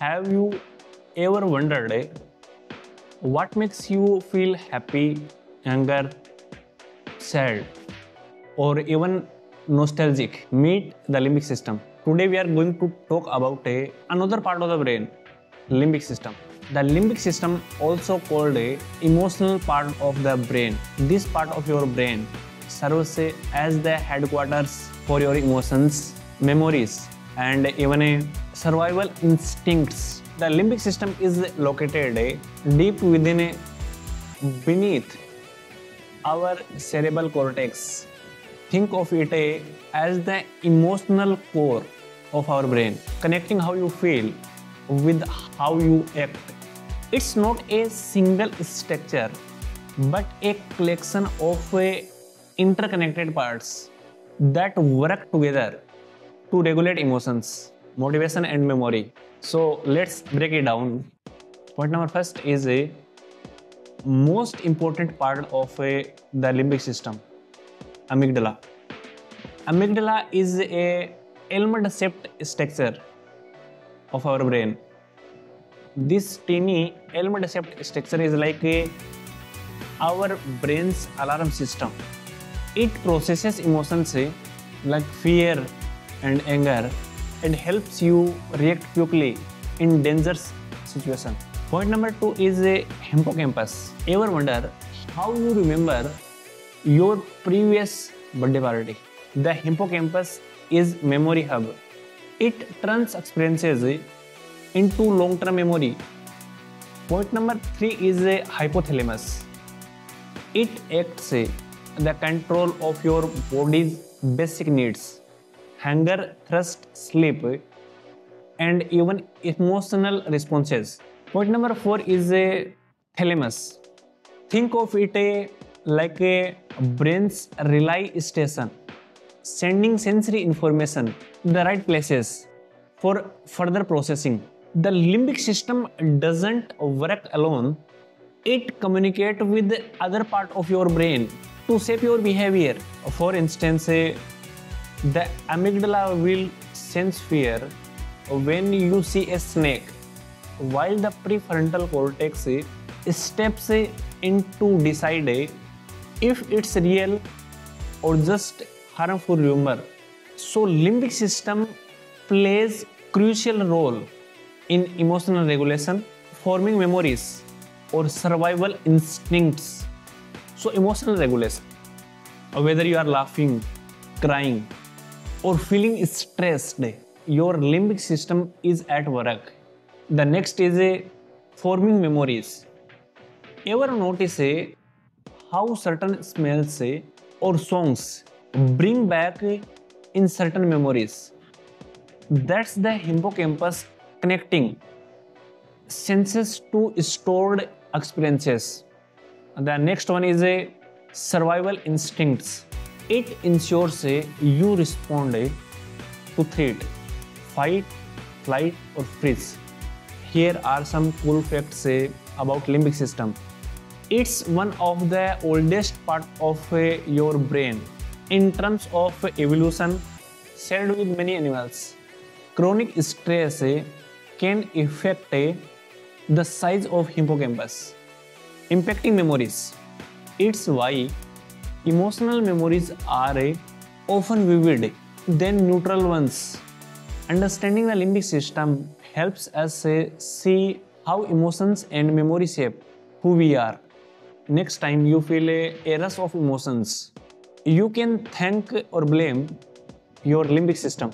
Have you ever wondered what makes you feel happy, anger, sad, or even nostalgic? Meet the limbic system. Today we are going to talk about another part of the brain, limbic system. The limbic system, also called a emotional part of the brain. This part of your brain serves as the headquarters for your emotions, memories, and even survival instincts. The limbic system is located deep within beneath our cerebral cortex. Think of it as the emotional core of our brain, connecting how you feel with how you act. It's not a single structure, but a collection of interconnected parts that work together to regulate emotions, motivation, and memory. So let's break it down. Point number first is a most important part of the limbic system, amygdala. Amygdala is a almond-shaped structure of our brain. This teeny almond-shaped structure is like our brain's alarm system. It processes emotions like fear and anger and helps you react quickly in dangerous situations. Point number 2 is a hippocampus. Ever wonder how you remember your previous birthday party? The hippocampus is memory hub. It turns experiences into long-term memory. Point number 3 is a hypothalamus. It acts the control of your body's basic needs: hunger, thirst, sleep, and even emotional responses. Point number 4 is a thalamus. Think of it like a brain's relay station, sending sensory information to the right places for further processing. The limbic system doesn't work alone. It communicates with the other part of your brain to shape your behavior. For instance, the amygdala will sense fear when you see a snake, while the prefrontal cortex steps in to decide if it's real or just harmful rumor. So limbic system plays crucial role in emotional regulation, forming memories, or survival instincts. So emotional regulation, whether you are laughing, crying, or feeling stressed, your limbic system is at work. The next is a forming memories. Ever notice how certain smells or songs bring back in certain memories? That's the hippocampus connecting senses to stored experiences. The next one is a survival instincts. It ensures you respond to threat, fight, flight, or freeze. Here are some cool facts about limbic system. It's one of the oldest part of your brain in terms of evolution, shared with many animals. Chronic stress can affect the size of hippocampus, impacting memories. It's why emotional memories are often vivid than neutral ones. Understanding the limbic system helps us see how emotions and memory shape who we are. Next time you feel a rush of emotions, you can thank or blame your limbic system.